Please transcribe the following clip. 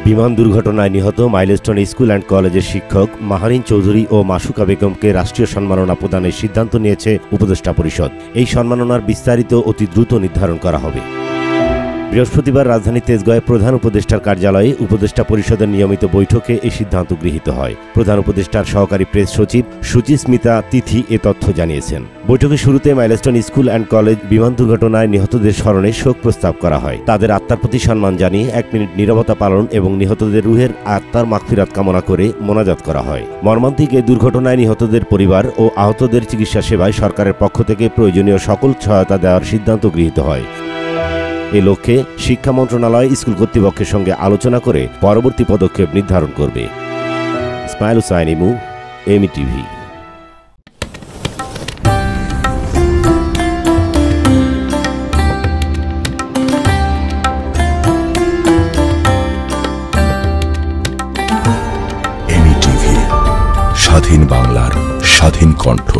বিমান দুর্ঘটনায় নিহত মাইলস্টোন স্কুল অ্যান্ড কলেজের শিক্ষক মাহারিন চৌধুরী ও মাসুকা বেগমকে রাষ্ট্রীয় সম্মাননা প্রদানের সিদ্ধান্ত নিয়েছে উপদেষ্টা পরিষদ। এই সম্মাননার বিস্তারিত অতি দ্রুত নির্ধারণ করা হবে। বৃহস্পতিবার রাজধানী তেজগাঁয়ে প্রধান উপদেষ্টার কার্যালয়ে উপদেষ্টা পরিষদের নিয়মিত বৈঠকে এই সিদ্ধান্ত গৃহীত হয়। প্রধান উপদেষ্টার সহকারী প্রেস সচিব সুচিস্মিতা তিথি এ তথ্য জানিয়েছেন। বৈঠকের শুরুতে মাইলস্টোন স্কুল অ্যান্ড কলেজ বিমান দুর্ঘটনায় নিহতদের স্মরণে শোক প্রস্তাব করা হয়। তাদের আত্মার প্রতি সম্মান জানিয়ে 1 মিনিট নীরবতা পালন এবং নিহতদের রুহের আত্মার মাগফিরাত কামনা করে মোনাজাত করা হয়। মর্মান্তিক এই দুর্ঘটনায় নিহতদের পরিবার ও আহতদের চিকিৎসা সেবায় সরকারের পক্ষ থেকে প্রয়োজনীয় সকল সহায়তা দেওয়ার সিদ্ধান্ত গৃহীত হয়। এ লক্ষ্যে শিক্ষা মন্ত্রণালয় স্কুল কর্তৃপক্ষের সঙ্গে আলোচনা করে পরবর্তী পদক্ষেপ নির্ধারণ করবে। ইসমাইল হুসাইন ইমু, এমইটিভি। এমইটিভি, স্বাধীন বাংলার স্বাধীন কণ্ঠ।